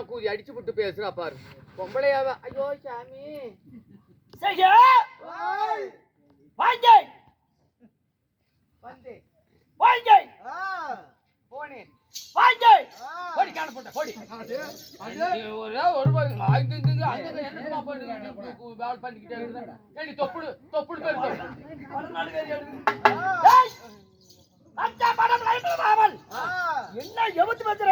கூதி அடிச்சு விட்டு பேசுறா பாரு பொம்பளையாவ. ஐயோ சாமி என்ன எவத்து பேசுற?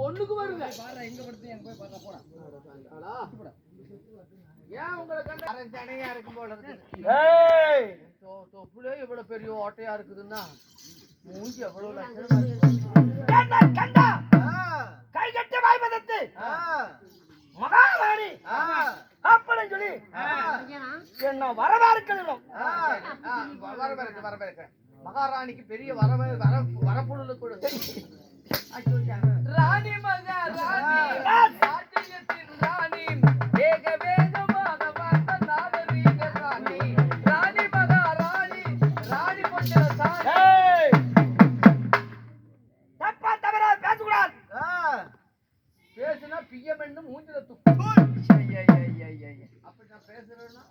ஒண்ணுக்கு வருங்க ஏன் உங்களுக்கு இருக்கும் போல தொப்புலே இவ்வளவு பெரிய ஓட்டையா இருக்குதுன்னா மூஞ்சி எவ்வளவு லட்சணமா கை கட்டி வாய்ப்பதத்து மகாராணி அப்படி சொல்லி என்ன வரவேற்கணும். வரவேற்க மகாராணிக்கு பெரிய வரப்புள்ள கூட ராணி மகாராணியின் ராணி வேக வேகமாக பார்த்த நாகரீக ராணி ராணி மகாராணி ராணி கொண்ட தப்பா தவறா பேசக்கூடாது. பேசுனா பிஎம் மூஞ்சில துப்பு. அப்படி நான் பேசுறேன்னா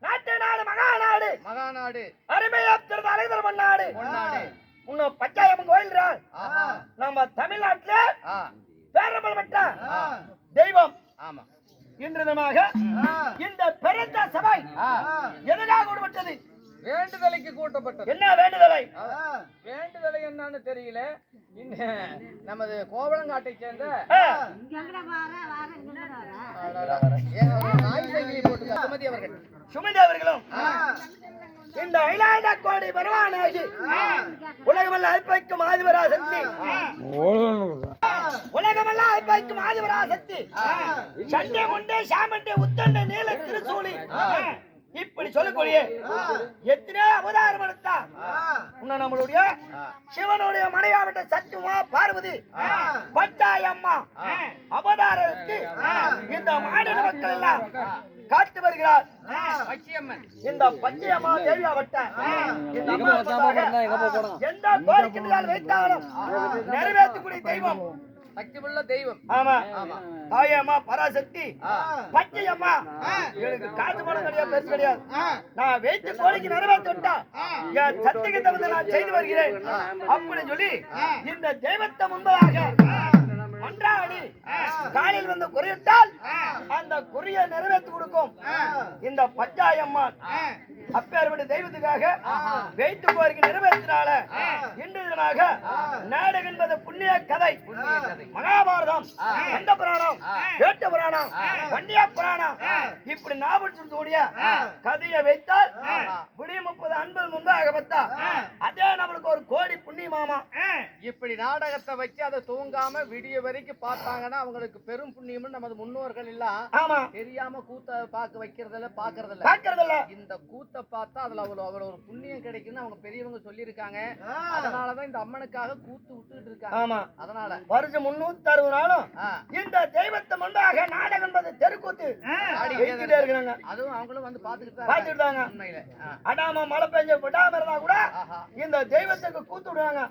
நாட்டு நாடு மகாநாடு அருமையா திரு அலைதர் நாடு உன்ன பஞ்சாயத்து கோயில் நம்ம தமிழ்நாட்டுல பேரம்பலப்பட்ட தெய்வம். ஆமா இன்று தினமாக இந்த பெருந்த சபை எதற்காக கூடப்பட்டது? வேண்டுதலைக்கு கூட்டப்பட்டது. என்ன வேண்டுதலை? வேண்டுதலை என்னன்னு தெரியல. நமது கோவளங்காட்டை சேர்ந்த சுமதி அவர்களும் இந்த 5,000 கோடி வருவானாகி உலகமெல்லாம் அல்பைக்கும் ஆதிவரா சக்தி உலகமெல்லாம் அல்பைக்கும் ஆதிவரா சக்தி சண்டை கொண்டே சாமண்டே உத்தண்டை நீல திருசூலி இப்படி சொல்லக்கூடிய எத்தனை அவதாரம் எடுத்தா நம்மளுடைய சிவனுடைய மனைவியாவிட்ட சத்துமா பார்வதி பட்டாயம்மா அவதாரத்துக்கு இந்த மாநில மக்கள் எல்லாம் காத்து வருகிறார். இந்த பச்சையம்மா தேவியாவட்ட எந்த கோரிக்கைகள் வைத்தாலும் நிறைவேற்றக்கூடிய தெய்வம் சக்தியுள்ள தெய்வம். ஆமா தாயம்மா பராசக்தி பச்சையம்மா எனக்கு காசு பணம் கிடையாது, பெருசு கிடையாது. நான் வைத்து கோரிக்கை நிறைவேற்றா என் சத்தியத்தை வந்து நான் செய்து வருகிறேன் அப்படின்னு சொல்லி இந்த தெய்வத்தை முன்பதாக மன்றாடி காலையில் வந்து குறியிட்டால் அந்த குறிய நிறைவேற்றி கொடுக்கும் இந்த பஞ்சாயம்மா. அப்பேற்பட்ட தெய்வத்துக்காக வைத்து கோரிக்கை நிறைவேற்றினால இன்று தினமாக நாடகம் என்பது புண்ணிய கதை. மகாபாரதம், கந்த புராணம், வேட்ட புராணம், வன்னிய புராணம் இப்படி நாவக்கூடிய கதையை வைத்தால் விடிய 30-50 முந்தாக பார்த்தா அதே நம்மளுக்கு ஒரு கோடி புண்ணியமாமா. இப்படி நாடகத்தை வச்சு அதை தூங்காம விடிய வரைக்கும் பார்த்தாங்கன்னா அவங்களுக்கு பெரும் புண்ணியம். நமது முன்னோர்கள் எல்லாம் தெரியாம கூத்த பார்க்க வைக்கிறதில்ல, பாக்குறதில்ல. இந்த கூத்த பார்த்தா அதுல அவ்வளவு ஒரு புண்ணியம் கிடைக்குன்னு அவங்க பெரியவங்க சொல்லி இருக்காங்க. அதனாலதான் இந்த அம்மனுக்காக கூத்து விட்டுட்டு இருக்காங்க. அதனால வருஷம் 360 நாளும் இந்த தெய்வத்தை முன்பாக நாடகம் என்பது தெருக்கூத்து இருக்கிறாங்க. அதுவும் அவங்களும் வந்து பாத்துக்கிட்டாங்க. உண்மையில அடாம மழை பெஞ்ச விடாம இருந்தா கூட இந்த தெய்வத்துக்கு கூத்து விடுவாங்க.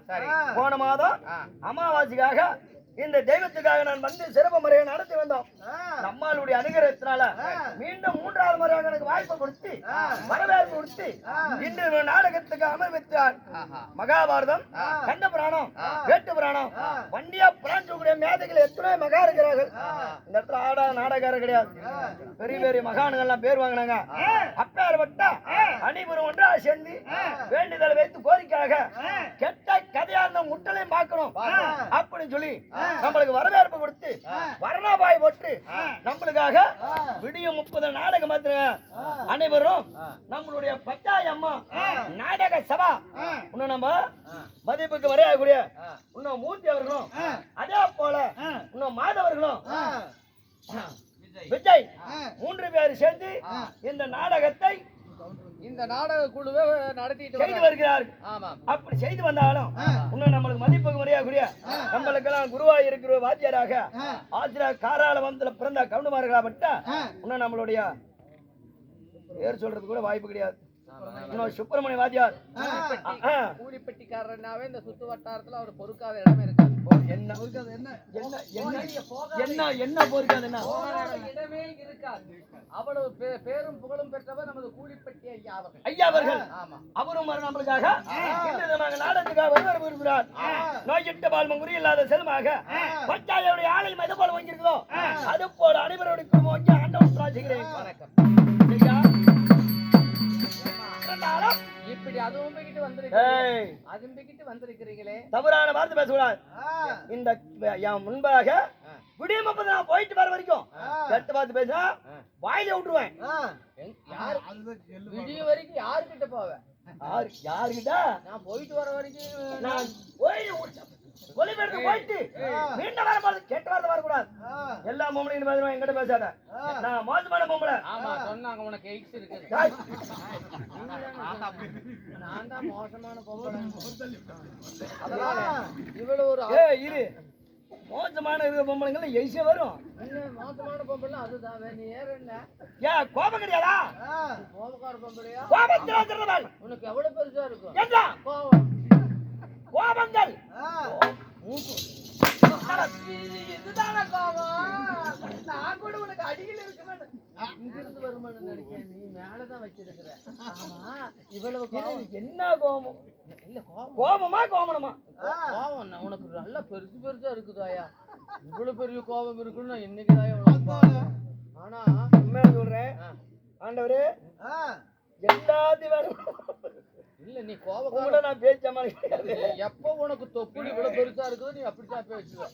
போன மாதம் அமாவாசைக்காக இந்த தெய்வத்துக்காக நான் வந்து சிறப்பு முறையை நடத்தி வந்தோம். நம்மளுடைய அனுகிரகத்தினால மீண்டும் 3வது முறையாக எனக்கு வாய்ப்பு கொடுத்து வரவேற்பு கொடுத்து இன்று நாடகத்துக்கு அமர்வித்தார். மகாபாரதம், கந்த புராணம், வேட்டு புராணம், வண்டியா புராணக்கூடிய மேதைகள் எத்தனை மகா இருக்கிறார்கள். இந்த இடத்துல ஆடாத நாடகாரர் கிடையாது. பெரிய பெரிய மகான்கள் எல்லாம் பேர் வாங்கினாங்க. அப்பேற்பட்ட அனைவரும் ஒன்றா சேர்ந்து வேண்டுதலை வைத்து கோரிக்கையாக கெட்ட கதையா இருந்த முட்டலையும் பார்க்கணும் அப்படி அப்படின்னு சொல்லி நம்மளுக்கு வரவேற்பு கொடுத்து வரணாபாய் போட்டு நம்மளுக்காக விடிய 30 நாடக மாத்திரம் அனைவரும் நம்மளுடைய பச்சாய் அம்மா நாடக சபா இன்னும் நம்ம மதிப்புக்கு வரையக்கூடிய இன்னும் மூர்த்தி அவர்களும் அதே போல இன்னும் மாதவர்களும் விஜய் 3 பேர் சேர்ந்து இந்த நாடகத்தை இந்த நாடக குழுவை நடத்திட்டு செய்து வருகிறார்கள். அப்படி செய்து வந்தாலும் இன்னும் நம்மளுக்கு மதிப்புக்கு முறையாகக்கூடிய நம்மளுக்கெல்லாம் குருவாய் இருக்கிற வாத்தியாராக ஆசிரியர் காரால வந்தல பிறந்த கவுண்டமார்களாப்பட்ட இன்னும் நம்மளுடைய பேர் சொல்றது கூட வாய்ப்பு கிடையாது. இன்னும் சுப்பிரமணிய வாத்தியார் கூலிப்பட்டிக்காரனாவே இந்த சுத்து வட்டாரத்துல அவர் பொறுக்காத இடமே இருக்காது. என்ன பொறுக்காது இடமே இருக்காது. அவ்வளவு பேரும் புகழும் பெற்றவர் நமது கூலிப்பட்டி ஐயா அவர்கள். அவரும் நம்மளுக்காக நாடகத்துக்காக வருகிறார். நோயிட்ட பால்மங்குறி இல்லாத செல்மாக பச்சாயோடைய ஆலயம் எது போல வாங்கியிருக்கிறதோ அது போல அனைவருடைய ஆண்டவன் ராஜிகிறேன். வணக்கம். இப்படி அதுவும் வந்திருக்கிறீங்களே தவறான வார்த்தை பேசக்கூடாது. இந்த முன்பாக விடிய 30 நான் போயிட்டு வர வரைக்கும் கெட்ட வார்த்தை பேசினா வாயில விட்டுருவேன். விடிய வரைக்கும் யாருக்கிட்ட போவேன்? யாருக்கிட்ட நான் போயிட்டு வர வரைக்கும் நான் ஒளிபெடுத்து போயிட்டு மீண்டும் வரக்கூடாது. கெட்ட வார்த்தை வரக்கூடாது. எல்லா பொம்பளையும் பேசுறோம். எங்கிட்ட பேசாத. நான் மோசமான பொம்பளை. ஆமா சொன்னாங்க உனக்கு எய்ட்ஸ் இருக்கு. நான் தான் மோசமான பொம்பளை. அதனால இவ்வளவு ஒரு இரு மோசமான இருக்கிற பொம்பளைங்க எய்ஸே வரும். மோசமான பொம்பளை அதுதான். நீ ஏற என்ன ஏன் கோபம் கிடையாதா? கோபக்கார பொம்பளையா? கோபத்தில் உனக்கு எவ்வளவு பெருசா இருக்கும் என்ன கோபம்? கோபங்கள் இதுதான கோபம். நான் கூட உனக்கு அடியில் இருக்கணும் இங்கிருந்து வருமானு நினைக்கிறேன். நீ மேலதான் வச்சிருக்கிற. ஆமா இவ்வளவு கோபம் என்ன கோபம்? இல்ல கோபமா கோபமா? கோபம் உனக்கு நல்லா பெருசு பெருசா இருக்குதாயா. இவ்வளவு பெரிய கோபம் இருக்குன்னு நான் என்னைக்குதான். ஆனா உண்மையா சொல்றேன் ஆண்டவரே எல்லாத்தையும் வரும். இல்ல நீ கோபக்கார நான் பேச்சாம எப்ப உனக்கு தொப்புள் இவ்வளவு பெருசா இருக்குது நீ அப்படித்தான் பேசுவ.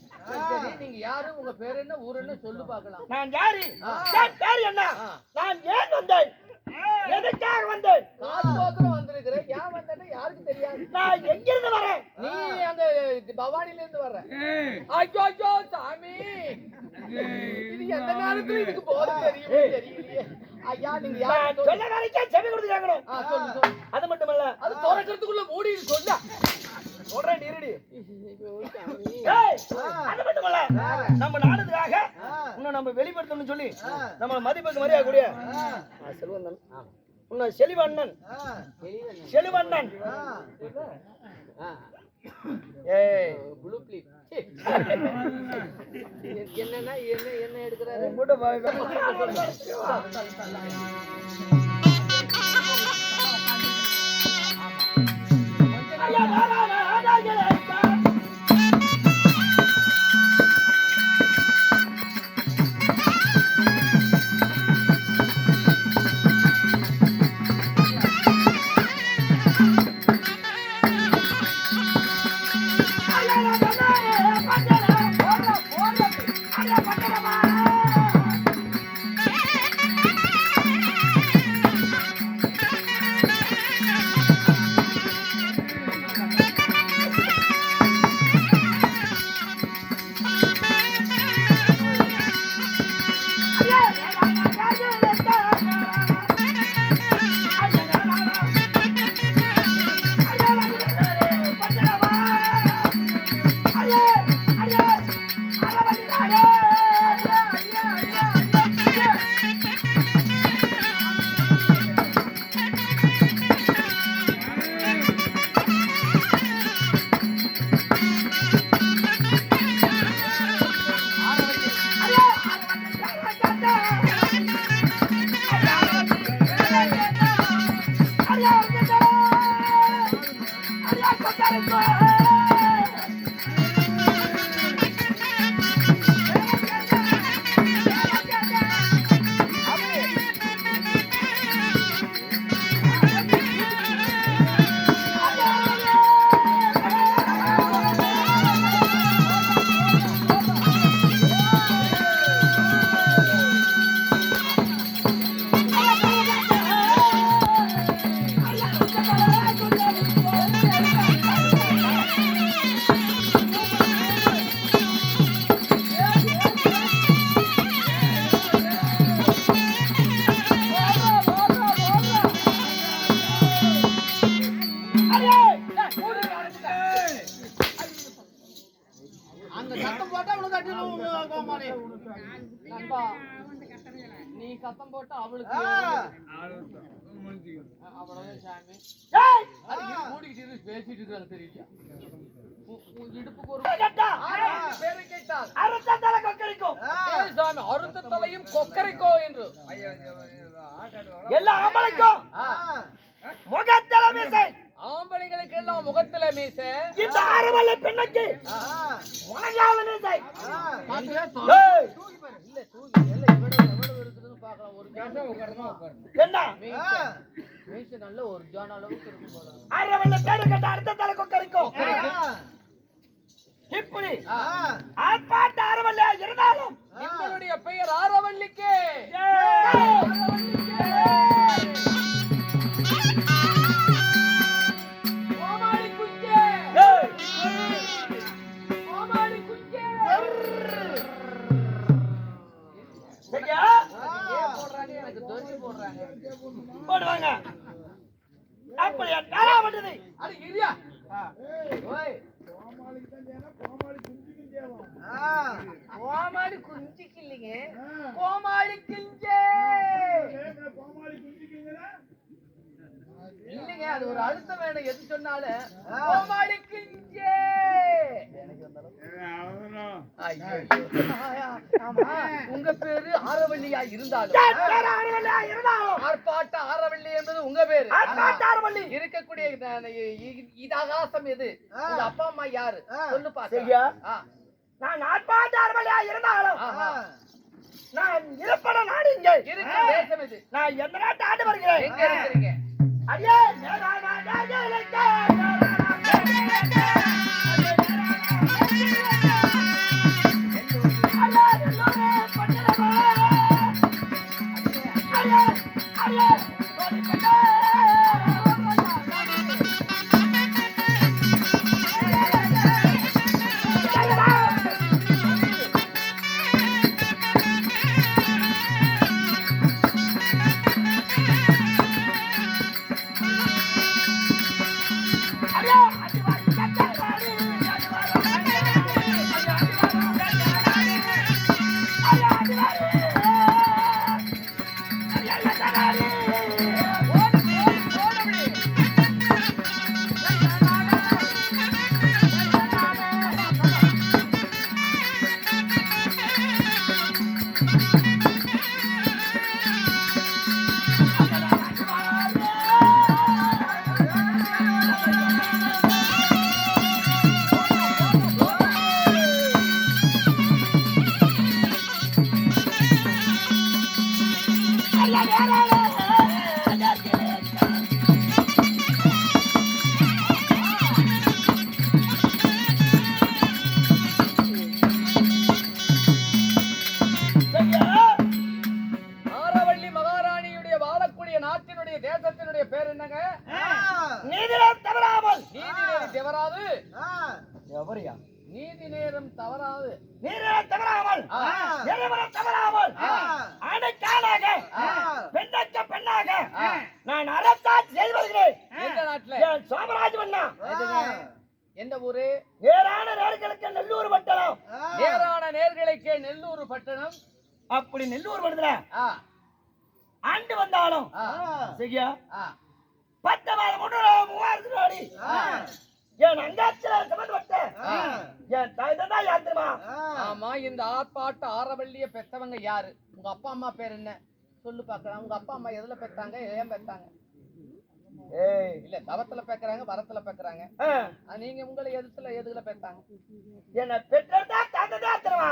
சரி நீங்க யாரு? உங்க பேர் என்ன? ஊர் என்ன? சொல்லு பாக்கலாம். நான் யாரு? பேர் என்ன? நான் ஏன் வந்தேன்? எதுக்காக வந்தேன்? காசுக்கோசரம் வந்திருக்கிறேன். ஏன் வந்தேன்னு யாருக்கு தெரியாது. நான் எங்கிருந்து வரேன்? நீ அந்த பவானில இருந்து வர்ற. ஐயோ சாமி இது எந்த நேரத்துல இதுக்கு போது தெரியலையே. ஐயா நீங்க யார் சொல்ல வரைக்கும் செவி கொடுத்துட்டாங்க. சொல்லு. அது மட்டும் இல்ல அது திறக்கிறதுக்குள்ள மூடி சொல்ல சொல்றேன் இருடி. அது மட்டும் இல்ல நம்ம நாடுக்காக இன்னும் நம்ம வெளிப்படுத்தணும்னு சொல்லி நம்ம மதிப்புக்கு மரியாதை கூடிய செல்வண்ணன் இன்னும் செலிவண்ணன் என்னன்னா என்ன எடுக்கிறாரு? சத்தம் போட்டா அவளுக்கு கட்டிடுவோம் கோமாளி. நண்பா நீ சத்தம் போட்டா அவளுக்கு அவ்வளவுதான் சாமி. மூடிக்கிட்டு பேசிட்டு இருக்காங்க தெரியுதா? இடுப்புக்கு ஒரு பேரை கேட்டால் அறுத்த தலை கொக்கரிக்கும் சாமி. அறுத்த தலையும் கொக்கரிக்கோ என்று எல்லா ஆம்பளைக்கும் முகத்தில மீசை. ஆம்பளைங்களுக்கு எல்லாம் முகத்தில மீசை. இந்த ஆரவல்ல பெண்ணுக்கு முனையாத மீசை. இல்ல தூக்கி இல்ல எவ்வளவு இருக்குதுன்னு பார்க்கலாம். ஒரு என்ன மீசை நல்ல ஒரு ஜான் அளவுக்கு இருக்கும் போல. ஆரவல்ல பேரு கேட்ட அறுத்த தலை கொக்கரிக்கும். இப்படி ஆர்ப்பாட்ட ஆரவல்ல இருந்தாலும் உங்களுடைய பெயர் ஆரவல்லிக்கு. கோமாளி குஞ்சே கோமாளி குஞ்சே சரியா போடுறாங்க. எனக்கு தோசி போடுறாங்க போடுவாங்க. அப்படியே தாரா பண்றது. அது இரியா ஓய் கோமாளி குஞ்சிக்கு இல்லைங்க, கோமாளி கிஞ்சே இல்லைங்க. அது ஒரு அழுத்தம் வேணும். எது சொன்னாலும் கோமாளி கிஞ்சே. உங்க பேரு ஆரவல்லியா இருந்தாலும் ஆர்ப்பாட்ட ஆரவல்லி என்பது உங்க பேரு. இருக்கக்கூடிய இதாகாசம் எது? உங்க அப்பா அம்மா யாரு சொல்லு பாத்தீங்க. நான் ஆர்ப்பாட்ட ஆரவல்லியா இருந்தாலும் நான் இருப்பட நாடு இங்க இருக்க தேசம் இது. நான் எந்த நாட்டு ஆண்டு வருகிறேன். எங்க இருக்கிறீங்க? அடியே ஆரவல்லி மகாராணியுடைய வாழக்கூடிய நாட்டினுடைய தேசத்தினுடைய பேர் என்னங்க? நீதிநேரம் தவறாமல். நீதி நேரம் தவறாது. எவரியா? நீதி நேரம் தவறாது. நீதிநேரம் தவறாமல். நிலவரம் தவறாமல். ஆணைக்கானாக பெண்ணுக்கு பெண்ணாக நான் அரசாட்சி செய்து வருகிறேன். எந்த நாட்டுல? என் சோமராஜ் மன்னா. எந்த ஊரு? நேரான நேர்களுக்கு நெல்லூர் பட்டணம். நேரான நேர்களுக்கு நெல்லூர் பட்டணம். அப்படி நெல்லூர் வருதுல ஆண்டு வந்தாலும் சரியா 10 மாதம் 3000 ரூபாய் என் அங்காச்சில சம்பந்தப்பட்ட என் தாய் தான் யாத்திரமா. ஆமா, இந்த ஆர்ப்பாட்ட ஆரவல்லிய பெத்தவங்க யாரு? உங்க அப்பா அம்மா பேர் என்ன சொல்லு பாக்கலாம். உங்க அப்பா அம்மா எதுல பெத்தாங்க, ஏன் பெத்தாங்க? இல்ல தவத்துல பெக்கறாங்க, வரத்துல பெக்கறாங்க. நீங்க உங்களை எதுல பெத்தாங்க? என்ன பெற்றதா தாத்ததா யாத்திரமா.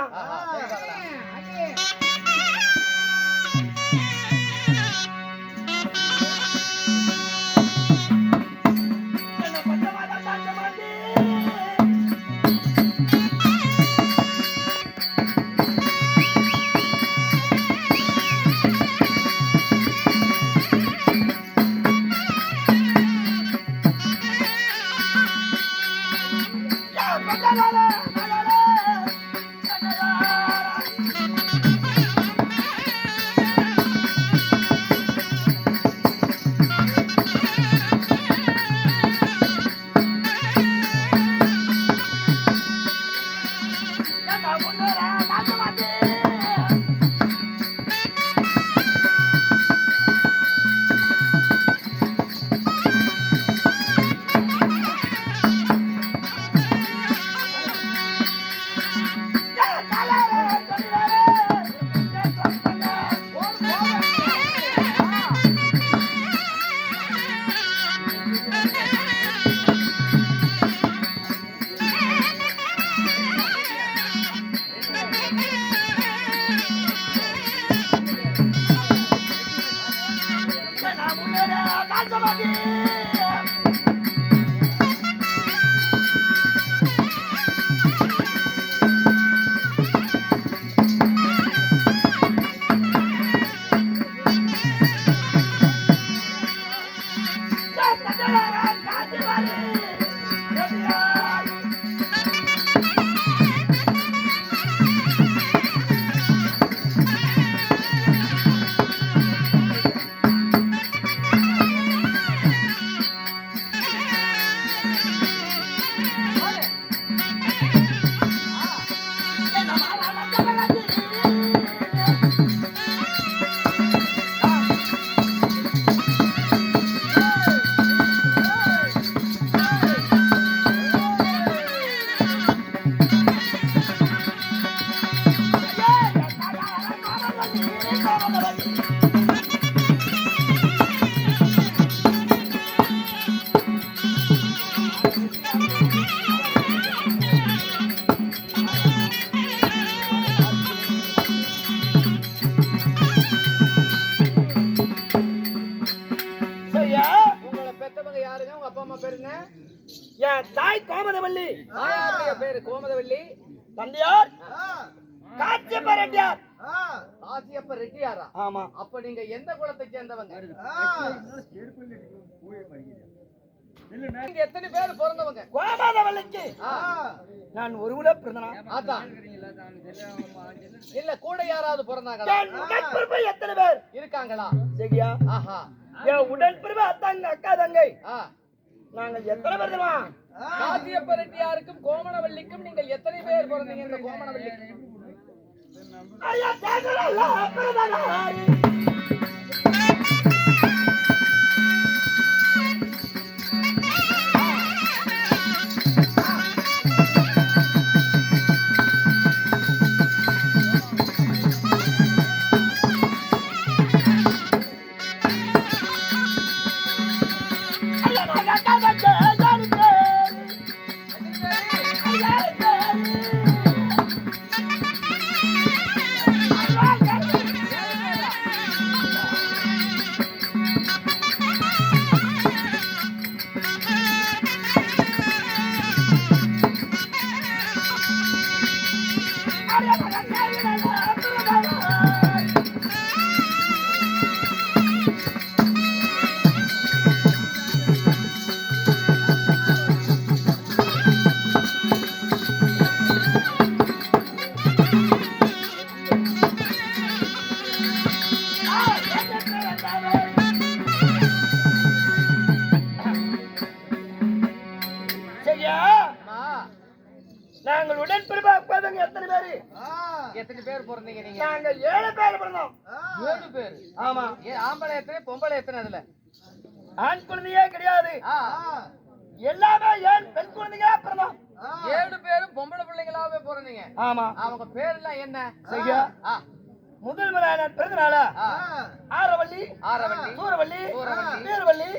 தாயாருடைய பேரு கோமதவல்லி, தந்தையார் காச்சியப்ப ரெட்டியார். காசியப்ப ரெட்டியாரா? ஆமா. அப்ப நீங்க எந்த குலத்தை சேர்ந்தவங்க? நீங்க எத்தனை பேர் பிறந்தவங்க? கோமதவல்லிக்கு நான் ஒரு கூட பிறந்தனா? அதான். இல்ல கூட யாராவது பிறந்தாங்களா? என் உடன்பிறப்பு எத்தனை பேர் இருக்காங்களா? சரியா? ஆஹா. என் உடன்பிறப்பு அத்தாங்க அக்கா தங்கை ஆ. நாங்கள் எத்தனை பேர் தெரியுமா? காசியப்ப ரெட்டியாருக்கும் கோமணவல்லிக்கும் நீங்கள் எத்தனை பேர் பிறந்தீங்க? இந்த கோமணவல்லிக்கு ஐயா தேங்கலா பிறந்தனாய். சரியா? நாங்கள் உடன்பிறப்பு அக்கா தங்கை எத்தனை பேரு? எத்தனை பேர் பிறந்தீங்க நீங்க? நாங்கள் 7 பேர் பிறந்தோம். 7 பேர். ஆமா. ஆம்பளை எத்தனை, பொம்பளை எத்தனை? அதுல ஆண் குழந்தையே கிடையாது. எல்லாமே ஏன் பெண் குழந்தைங்களா பிறந்தோம். 7 பேரும் பொம்பளை பிள்ளைங்களாவே பிறந்தீங்க. ஆமா. அவங்க பேர் எல்லாம் என்ன? சரியா? முதல் முறை நான் பிறந்தனால ஆரவள்ளி, சூரவள்ளி, வீரவள்ளி,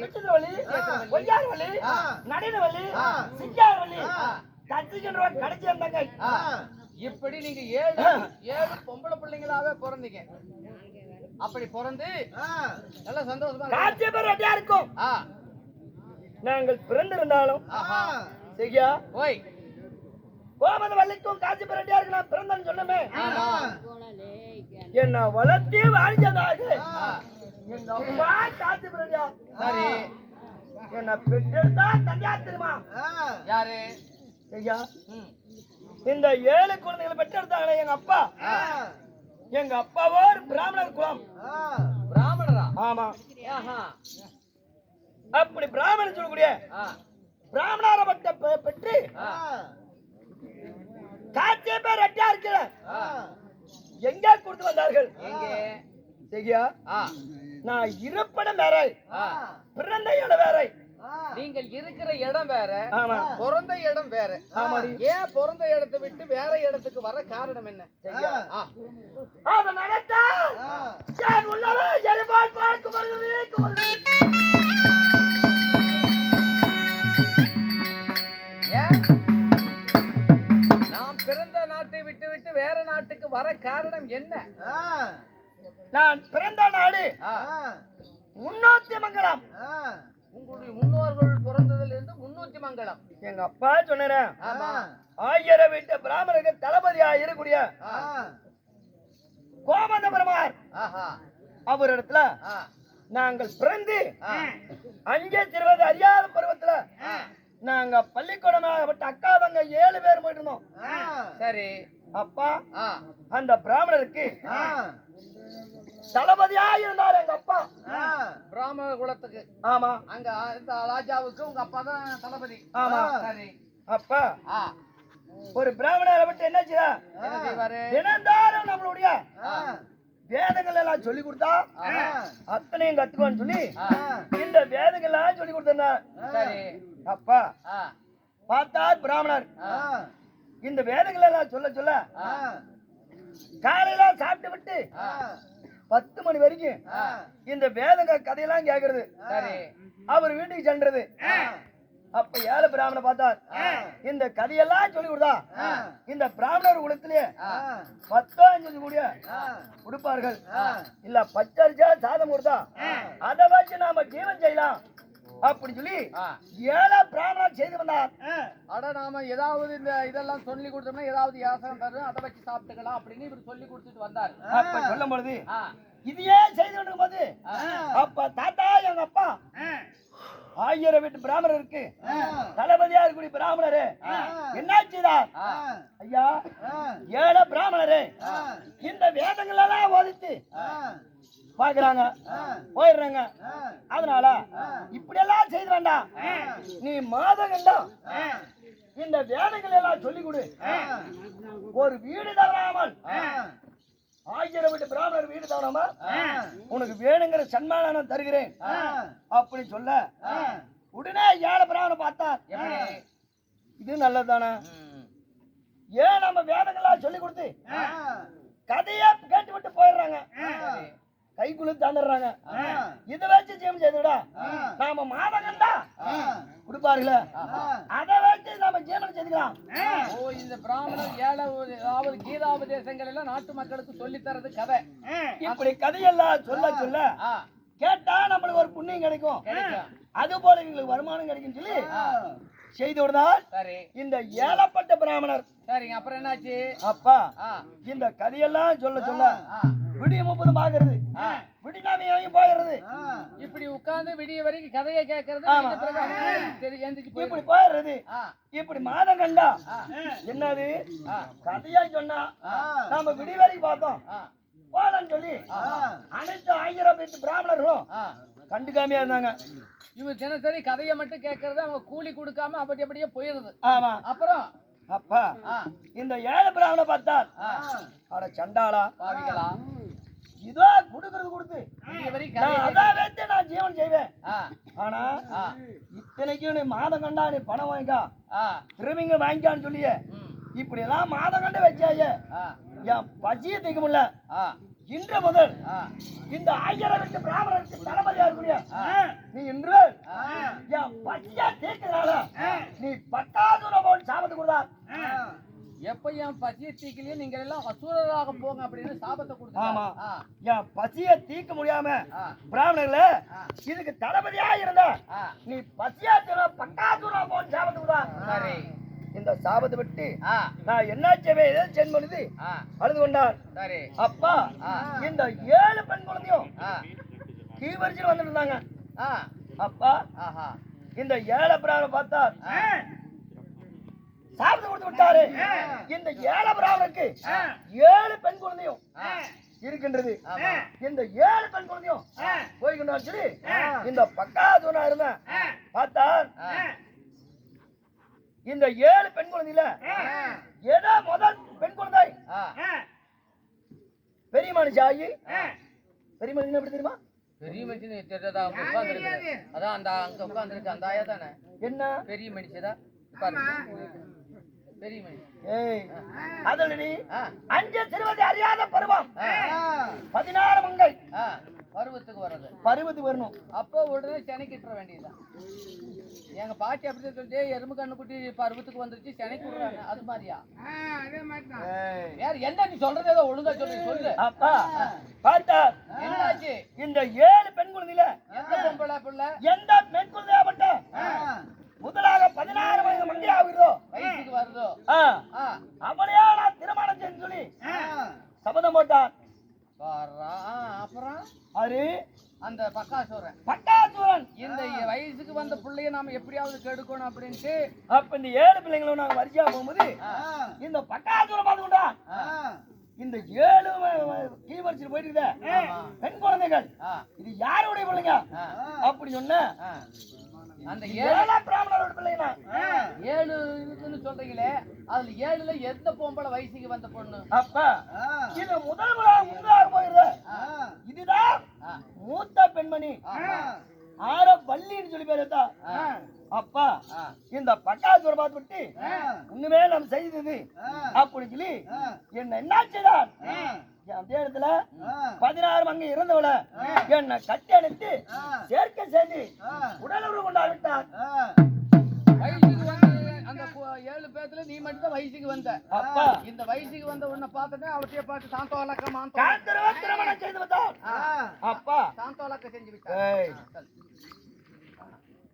விட்டுவள்ளி, பொய்யாரவள்ளி, நடினவள்ளி, சிங்காரவள்ளி, கட்சிக்கின்றவன் கடைசி தங்கை. இப்படி நீங்க 7 பொம்பளை பிள்ளைங்களாவே பிறந்தீங்க. அப்படி பிறந்து நல்ல சந்தோஷமா காட்சியப்பர் ரெட்டியா இருக்கும். நாங்கள் பிறந்திருந்தாலும் சரியா? ஓய், கோமதவல்லிக்கும் காட்சியப்பர் ரெட்டியா இருக்கு நான் பிறந்தேன்னு சொன்னமே. என்ன வளர்த்தி வாழ்ந்ததாக எங்க அம்மா காட்சியப்பர் ரெட்டியா. சரி. என்ன பெற்றெடுத்தா தந்தையா தெரியுமா? யாரு? சரியா? இந்த 7 குழந்தைகளை பெற்றெடுத்தாங்களே எங்க அப்பா. எங்க அப்பாவோ ஒரு பிராமணர் குலம். பிராமணரா? ஆமா. ஆஹா. அப்படி பிராமணன் சொல்லக்கூடிய பிராமணார பட்ட பெற்று காட்சியப்பர் ரெட்டியா இருக்கிற எங்க கொடுத்து வந்தார்கள்? எங்கே? சரியா? நான் இருப்பிடம் வேற, பிறந்த இடம் வேற. நீங்கள் இருக்கிற இடம் வேற, ஆமா. பிறந்த இடம் வேற. ஆமாடி. ஏன் பிறந்த இடத்தை விட்டு வேற இடத்துக்கு வர காரணம் என்ன? சரியா? அத நடத்தா நான் உள்ளவே எரிபால் பார்க்க வருது. ஏன் நாம் பிறந்த நாட்டை விட்டு விட்டு வேற நாட்டுக்கு வர காரணம் என்ன? நான் பிறந்த நாடு முன்னோத்தி மங்கலம். உங்களுடைய முன்னோர்கள் பிறந்ததுல இருந்து முன்னூத்தி மங்கலம். எங்க அப்பா சொன்னேன். ஆமா. 1000 வீட்டு பிராமணருக்கு தளபதியா இருக்கக்கூடிய கோமதபெருமார் அவர் இடத்துல நாங்கள் பிறந்து அங்கே சிறுவது அறியாத பருவத்துல நாங்க பள்ளிக்கூடமாகப்பட்ட அக்கா தங்க 7 பேர் போயிட்டு இருந்தோம். சரி. அப்பா அந்த பிராமணருக்கு தளபதியா இருந்தார் எங்க அப்பா. பிராமண குலத்துக்கு. ஆமா. அங்க இந்த ராஜாவுக்கு உங்க அப்பா தான் தளபதி. ஆமா. சரி. அப்பா ஒரு பிராமணரை விட்டு என்ன செய்வாரு? தினந்தாரும் நம்மளுடைய வேதங்கள் எல்லாம் சொல்லி கொடுத்தா அத்தனையும் கத்துக்குவான்னு சொல்லி இந்த வேதங்கள் எல்லாம் சொல்லி கொடுத்தார். சரி. அப்பா பார்த்தார் பிராமணர் இந்த வேதங்கள் எல்லாம் சொல்ல சொல்ல காலையில சாப்பிட்டு விட்டு 10 மணி வரைக்கும் இந்த வேதங்க கதையெல்லாம் கேக்குறது. அவர் வீட்டுக்கு சென்றது. அப்ப 7 பிராமண பார்த்தார் இந்த கதையெல்லாம் சொல்லி கொடுத்தா இந்த பிராமணர் குலத்திலே 10 கூடிய கொடுப்பார்கள். இல்ல பச்சரிச்சா சாதம் கொடுத்தா அதை வச்சு நாம ஜீவன் செய்யலாம் அப்படி சொல்லி 7 பிராமணர் செய்து வந்தார். அட நாம ஏதாவது இந்த இதெல்லாம் சொல்லி கொடுத்தோம்னா ஏதாவது யாசகம் தரும், அதை வச்சு சாப்பிட்டுக்கலாம் அப்படின்னு இவர் சொல்லி கொடுத்துட்டு வந்தார். அப்ப சொல்லும் பொழுது இதையே செய்து கொண்டிருக்கும் போது அப்ப தாத்தா எங்க அப்பா 1000 வீட்டு பிராமணர் இருக்கு, தளபதியா இருக்கக்கூடிய பிராமணரு என்ன செய்தார்? ஐயா 7 பிராமணரு இந்த வேதங்கள் எல்லாம் ஓதித்து பாக்குறாங்க, போயிடுறாங்க. அதனால இப்படி எல்லாம் செய்து வேண்டாம், நீ மாதங்கள்லாம் இந்த வேதங்கள் எல்லாம் சொல்லிக் கொடு, ஒரு வீடு தவறாமல் 1000 வீட்டு பிராமணர் வீடு தவறாமல் உனக்கு வேணுங்கிற சன்மானம் தருகிறேன் அப்படி சொல்ல உடனே 7 பிராமணர் பார்த்தார். இது நல்லதுதானே, ஏன் நம்ம வேதங்கள்லாம் சொல்லி கொடுத்து கதையா கேட்டு விட்டு போயிடுறாங்க, கைக்குள்ள தந்துடுறாங்க. இதை வச்சு ஜீவன் செய்துடா, நாம மாதங்கண்டா கொடுப்பாருல, அதை வச்சு நாம ஜீவனம் செய்துக்கலாம். ஓ, இந்த பிராமணர் 7 கீதாபதேசங்கள் எல்லாம் நாட்டு மக்களுக்கு சொல்லி தரது கதை. இப்படி கதையெல்லாம் சொல்ல சொல்ல கேட்டா நம்மளுக்கு ஒரு புண்ணியம் கிடைக்கும், அது போல எங்களுக்கு வருமானம் கிடைக்கும் சொல்லி செய்து விடுதால் இந்த ஏழப்பட்ட பிராமணர். சரிங்க, அப்புறம் என்னாச்சு? அப்பா இந்த கதையெல்லாம் சொல்ல சொல்ல விடிய 30 ஆகிறது, விடிநாமையும் போயிடுறது. இப்படி உட்கார்ந்து விடிய வரைக்கும் கதையை கேட்கறது, இப்படி போயிடுறது. இப்படி மாதம் கண்டா என்னது கதையா சொன்னா நாம விடிய வரைக்கும் பார்த்தோம் போலன்னு சொல்லி அனைத்து 1000 வீட்டு பிராமணரும் கண்டுக்காமையா இருந்தாங்க. இவங்க தினசரி கதையை மட்டும் கேட்கறது, அவங்க கூலி கொடுக்காம அப்படி அப்படியே போயிருது. ஆமா. அப்புறம் அப்பா இந்த 7 பிராமண பார்த்தார், அட சண்டாளா பாவிகளா, இதோ கொடுக்கறது கொடுத்து அதான் வச்சு நான் ஜீவன் செய்வேன். ஆனா இத்தனைக்கும் நீ மாதம் கண்டா நீ பணம் வாங்கிக்கா, திரும்பிங்க வாங்கிக்கான்னு சொல்லிய இப்படி எல்லாம் மாதம் கண்டு வச்சாய என் பசியை தீர்க்க முடியல. இன்று முதல் இந்த 1000 வீட்டு பிராமணருக்கு தளபதியா இருக்கக்கூடிய நீ இன்று என் பசியா தீர்க்கிறனால நீ 10,000 சாபத்து கொடுத்தா. எப்ப என் பசியை தீக்கலையே நீங்க எல்லாம் அசுரராக போங்க அப்படின்னு சாபத்தை கொடுத்தாங்க. என் பசியை தீர்க்க முடியாம பிராமணர்கள இதுக்கு தளபதியா இருந்த நீ பசியா 10,000 சாபத்து கொடுத்தா. இந்த சாபத்தை விட்டு நான் என்ன செய்வேன் பண்ணுது அழுது கொண்டார். அப்பா இந்த 7 பெண் குழந்தையும் கீவரிச்சு வந்துட்டு இருந்தாங்க. அப்பா இந்த 7 பிராமணர் பார்த்தார், சாபத்தை கொடுத்து விட்டாரு. இந்த 7 பிராமணருக்கு 7 பெண் குழந்தையும் இருக்கின்றது. இந்த 7 பெண் குழந்தையும் போய்கொண்டா சொல்லி இந்த 10,000 இருந்த பார்த்தார். இந்த 7 பெண் குழந்தையில ஏதோ முதல் பெண் குழந்தை பெரிய மனுஷி ஆகி, பெரிய மனுஷன் எப்படி தெரியுமா? பெரிய மனுஷன் அதான் அந்த அங்க உட்கார்ந்துருக்கு அந்த ஆயா தானே. என்ன பெரிய மனுஷதான் பெரிய மனுஷன். அதுல நீ 5 சிறுவதை அறியாத பருவம் 16 மங்கை பருவத்துக்கு வர்றது, பருவத்துக்கு வரணும். அப்போ உடனே செனைக்கிட்ட வேண்டியதுதான். எங்க பாட்டி அப்படி சொல்லிட்டு எறும்பு கண்ணு குட்டி பருவத்துக்கு வந்துருச்சு செனைக்கு விடுறாங்க. அது மாதிரியா? வேற என்ன நீ சொல்றது ஏதோ ஒழுங்கா சொல்லு. அப்பா பார்த்தா என்னாச்சு? இந்த 7 பெண் குழந்தையில எந்த பொம்பளை பிள்ளை எந்த பெண் குழந்தையாப்பட்ட முதலாக 16 வயது மங்கை ஆகுதோ வயசுக்கு வருதோ அவளையா நான் திருமணம் செய்து சொல்லி சபதம் போட்டான். அப்புறம் அது அந்த பக்காசூரன் இந்த வயசுக்கு வந்த பிள்ளைய நாம எப்படியாவது கெடுக்கணும் அப்படின்ட்டு அப்ப இந்த 7 பிள்ளைங்களும் நாங்க வரிசையா போகும்போது இந்த பக்காசூரன் பார்த்துக்கொண்டா இந்த 7 கீவரிசையில் போயிட்டு இருக்க பெண் குழந்தைகள் இது யாருடைய பிள்ளைங்க அப்படி சொன்ன அந்த 7 பிராமணரோட பிள்ளைங்க 7 இருக்குன்னு சொல்றீங்களே, அதுல 7ல எந்த பொம்பளை வயசுக்கு வந்த பொண்ணு? அப்ப இது முதலாக போயிருது. இதுதான் மூத்த பெண்மணி ஆர பள்ளின்னு சொல்லி பேருதா. அப்பா இந்த பக்காசூர பார்த்து விட்டு ஒண்ணுமே நம்ம செய்தது அப்படி சொல்லி என்ன செய்தார்? அந்த இடத்துல 16 மங்கை இருந்தவள என்ன கட்டி அணைத்து சேர்க்கை செய்து உடலுறவு கொண்டாவிட்டார். வயசுக்கு வந்து அந்த 7 பேத்துல நீ மட்டும் தான் வயசுக்கு வந்த. அப்பா இந்த வயசுக்கு வந்த உன்னை பார்த்துட்டு அவற்றைய பார்த்து சாந்தோலக்க திருமணம் செய்து விட்டார். அப்பா சாந்தோலக்க செஞ்சு விட்டார்.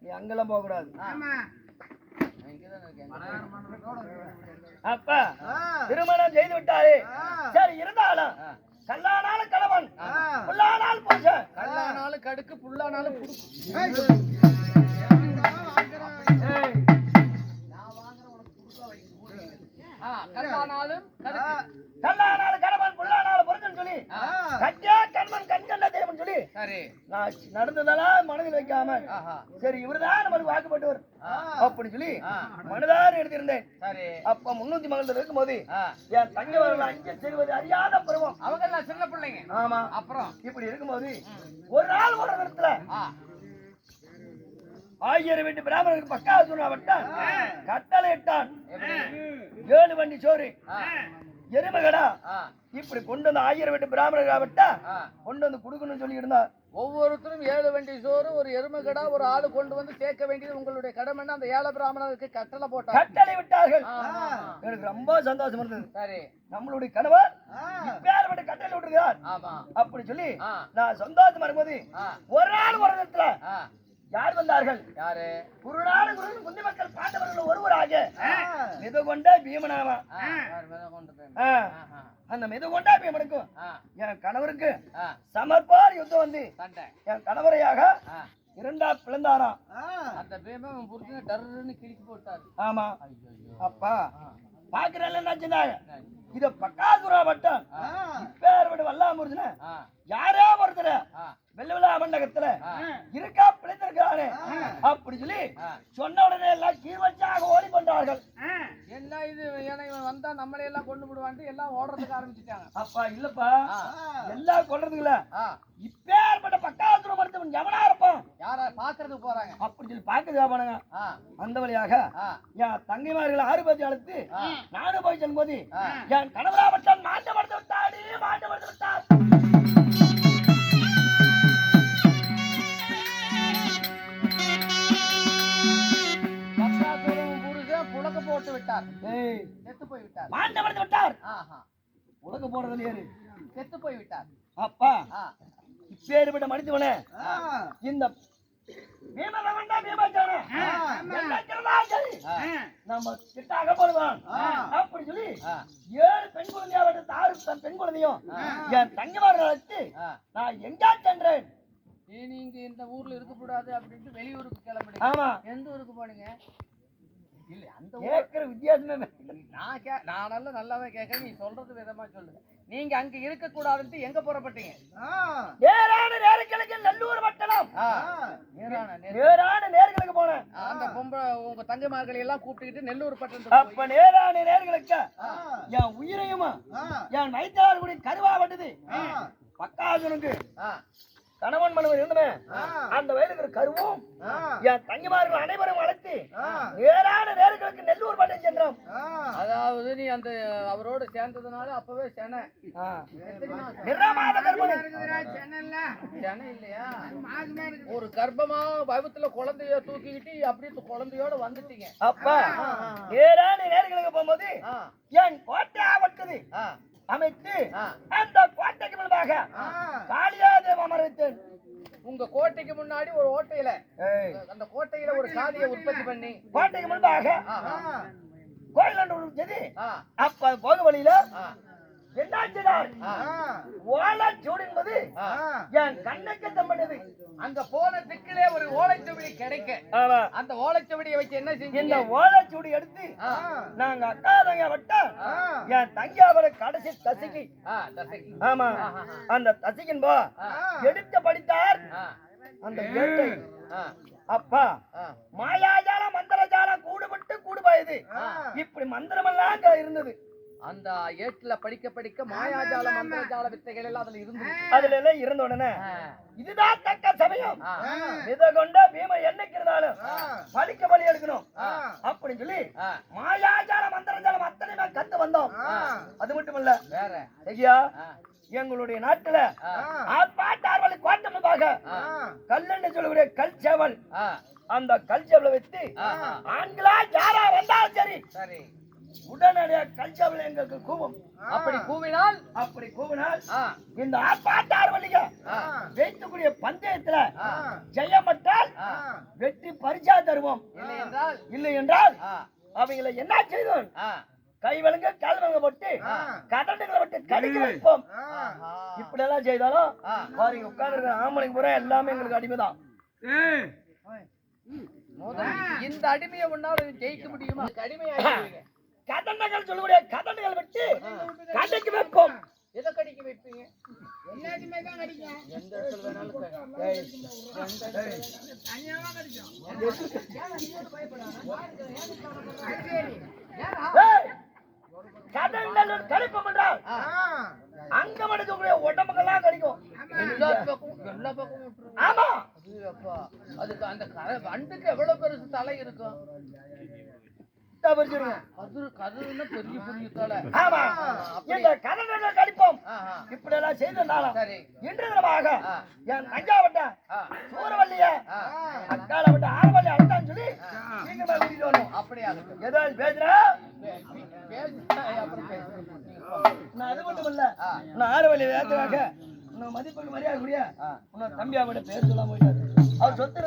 நீ அங்கெல்லாம் போக கூடாது. அப்ப திருமணம் செய்து விட்டாரு. சரி, இருந்தாலும் கல்லானாலும் கணவன், புல்லானாலும் புருஷன். கல்லானாலும் கடுக்கு, புல்லானாலும் புடுக்கு. கல்லானாலும் கணவன், புல்லானாலும் புருஷன் சொல்லி கட்டியா கண்மன் கண்கண்ட தேவன் சொல்லி சரி நான் நடந்ததெல்லாம் மனதில் வைக்காம சரி இவருதான் நமக்கு வாக்குப்பட்டவர் அப்படி சொல்லி மனதார எடுத்திருந்தேன். சரி அப்ப 300 மகள் இருக்கும்போது என் தங்கவர்கள் அஞ்சு செய்வது அறியாத பருவம். அவங்க எல்லாம் சின்ன பிள்ளைங்க. ஆமா. அப்புறம் இப்படி இருக்கும்போது ஒரு நாள் ஒரு இடத்துல 1000 வீட்டு பிராமணருக்கு பக்காசுரா வட்டான் கட்டளை இட்டான். 7 வண்டி சோறு, எருமகடா இப்படி கொண்டு வந்து 1000 வீட்டு பிராமணர்கள் விட்டா கொண்டு வந்து கொடுக்கணும்னு சொல்லி இருந்தார். ஒவ்வொருத்தரும் 7 வண்டி சோறு, ஒரு எருமகடா, ஒரு ஆளு கொண்டு வந்து சேர்க்க வேண்டியது உங்களுடைய கடமை. அந்த 7 பிராமணருக்கு கட்டளை போட்டார், கட்டளை விட்டார்கள். எனக்கு ரொம்ப சந்தோஷம் இருந்தது. சரி நம்மளுடைய கணவர் இப்பேற்பட்ட கட்டளை விட்டுருக்கார். ஆமா அப்படி சொல்லி நான் சந்தோஷமா இருக்கும்போது ஒரு நாள் ஒரு இடத்துல யார் வந்தார்கள்? யாரு? குருநாடு குரு குந்தி மக்கள் பாண்டவர்கள் ஒருவராக மிது கொண்ட பீமனாவா. அந்த மிது கொண்ட பீமனுக்கும் என் கணவருக்கு சமர்ப்பார் யுத்தம் வந்து என் கணவரையாக இரண்டா பிளந்தாராம். அந்த பீமன் புரிஞ்சு டர்ன்னு கிழிச்சு போட்டாரு. ஆமா. அப்பா பாக்குறேன் என்னாச்சுனாங்க இத பக்காசுரா வட்டம் இப்பேற்பட்ட வல்லாமுருதுன யாரோ ஒருத்தர வெள்ளவிழா மண்டகத்துல இருக்கா பிழைத்திருக்கிறாரு அப்படி சொல்லி சொன்ன உடனே எல்லாம் கீழ்வச்சாக ஓடிக்கொண்டார்கள். என்ன இது இவன் வந்தா நம்மளே எல்லாம் கொண்டு விடுவான்ட்டு எல்லாம் ஓடுறதுக்கு ஆரம்பிச்சுட்டாங்க. அப்பா இல்லப்பா எல்லாம் கொள்றதுக்குல இப்பேற்பட்ட பக்காசுர மருத்துவன் எவனா இருப்பான் யார பாக்குறதுக்கு போறாங்க அப்படி சொல்லி பாக்குறதா போனாங்க. அந்த வழியாக என் தங்கைமார்களை 6 பேர் அழைத்து நானும் போய் சொல்லும்போது என் கணவராவட்டம் மாண்டப்படுத்த விட்டாடி மாண்டப்படுத்த விட்டார். புலக்க போட்டு விட்டார், செத்து போய் விட்டார். மாண்டப்படுத்த விட்டார். உலக போறதுல ஏறு செத்து போய் விட்டார். அப்பா இப்பேற்பட்ட மனிதவனே இந்த நம்ம கிட்டாக போடுவான் அப்படி சொல்லி 7 பெண் குழந்தையாவது 6 பெண் குழந்தையும் என் தங்கமார்கள் வச்சு நான் எங்கா சென்றேன். நீங்க இந்த ஊர்ல இருக்க கூடாது அப்படின்ட்டு வெளியூருக்கு கிளம்புறீங்க. ஆமா. எந்த ஊருக்கு போனீங்க? இல்ல அந்த கேக்குற வித்தியாசமே நான் நல்லாவே கேட்கறேன். நீ சொல்றது விதமா சொல்லுங்க. நீங்க அங்க இருக்க கூடாதுன்னு எங்க புறப்பட்டீங்க? நேரான நேர்களுக்கு நல்லூர் வட்டணம். நேரான நேர்களுக்கு போனேன். அந்த உங்க தங்கமார்களை எல்லாம் கூப்பிட்டுக்கிட்டு நெல்லூர் பட்டணம். அப்ப நேரான நேர்களுக்கு என் உயிரையும் என் மைத்தார்குடி கருவாப்பட்டது பக்காசுனுக்கு கணவன் மனைவர் இருந்தமே அந்த வயலுக்கு கருவும் என் தங்கிமார்கள் அனைவரும் அழைத்து நேரான நேர்களுக்கு நெல்லூர் பட்டம் சென்றோம். அதாவது நீ அந்த அவரோடு சேர்ந்ததுனால அப்பவே சென இல்லையா? ஒரு கர்ப்பமா வயத்துல குழந்தைய தூக்கிக்கிட்டு அப்படியே குழந்தையோட வந்துட்டீங்க. அப்ப நேரான நேர்களுக்கு போகும்போது என் கோட்டை ஆவட்டது அமைத்து அந்த கோட்டைக்கு முன்பாக காளியாதேவ அமர்வித்தேன். உங்க கோட்டைக்கு முன்னாடி ஒரு ஓட்டையில அந்த கோட்டையில ஒரு சாதியை உற்பத்தி பண்ணி கோட்டைக்கு முன்பாக கோயில் செடி அப்ப போக வழியில என்னாச்சுதான் ஓலைச்சுவடி என்பது என் கண்ணுக்கு தம்பட்டது. அங்க போன திக்கிலே ஒரு ஓலைச்சுவடி கிடைக்க அந்த ஓலைச்சுவடியை வச்சு என்ன செஞ்சு இந்த ஓலைச்சுவடி எடுத்து நாங்க அக்கா தங்க வட்டம் என் தங்கியாவரை கடைசி தசிக்கு ஆமா அந்த தசிக்கின் போ எடுத்து படித்தார் அந்த ஏட்டை. அப்பா மாயாஜால மந்திரஜால கூடுபட்டு கூடுபாயுது இப்படி மந்திரமெல்லாம் இருந்தது. அந்த ஏட்டுல படிக்க படிக்க மாயாஜால மந்திரஜால வித்தைகள் எல்லாம் அதுல இருந்து அதுல எல்லாம் இருந்த உடனே இதுதான் தக்க சமயம் இதை கொண்ட பீம என்னைக்கு இருந்தாலும் பலிக்க பலி எடுக்கணும் அப்படின்னு சொல்லி மாயாஜால மந்திரஜாலம் அத்தனையுமே கத்து வந்தோம். அது மட்டும் இல்ல வேற ஐயா எங்களுடைய நாட்டுல ஆர்ப்பாட்டார்வலி கோட்டமாக கல்லுன்னு சொல்லக்கூடிய கல் சேவல் அந்த கல் சேவலை வச்சு ஆண்களா யாரா வந்தாலும் சரி உடனடியாக கல்சாவில் எங்களுக்கு கூவும். அப்படி கூவினால் இந்த ஆர்ப்பாட்ட ஆர்வலிக வைத்துக்கூடிய பந்தயத்துல ஜெயமட்டால் வெற்றி பரிசா தருவோம். இல்லை என்றால் அவங்களை என்ன செய்தோம்? கை வழங்க கால் வழங்க போட்டு கடண்டுகளை விட்டு கடிக்க வைப்போம். இப்படி எல்லாம் செய்தாலும் பாருங்க உட்கார்ந்து ஆம்பளைங்க பூரா எல்லாமே எங்களுக்கு அடிமைதான். இந்த அடிமையை ஒன்னால ஜெயிக்க முடியுமா? அடிமையாக கடண்டுகள் சொல்லக்கூடிய கடண்டுகள் விட்டு கடைக்கு வைப்போம். எதை கடிக்க வைப்பீங்க? எல்லாத்தையுமே தான் கடிக்கும். எந்த இடத்துல வேணாலும் கடண்டுகள் கடிப்போம் என்றால் அங்க மடுக்கக்கூடிய உடம்புக்கெல்லாம் கடிக்கும். எல்லா பக்கமும் ஆமா. அதுக்கு அந்த வண்டுக்கு எவ்வளவு பெருசு தலை இருக்கும்? கதிர்னா பெரிய பெரிய தலை. ஆமா. இந்த கடண்டுகள் கடிப்போம். இப்படி எல்லாம் செய்ததாலும் இன்று தினமாக என் தஞ்சாவட்ட சூரவல்லிய அக்கால விட்டு ஆரவல்லி அழுத்தான்னு சொல்லி சீக்கிரமா வீட்டுக்கு வரணும். அப்படியா? ஏதாவது பேசுறா நான் அது மட்டும் இல்ல, நான் ஆரவல்லி வேத்துவாக்க மதிப்புக்கு மரியாதை கூடிய தம்பியா விட பேர் சொல்லாம போயிட்டாரு. அவர் சொத்து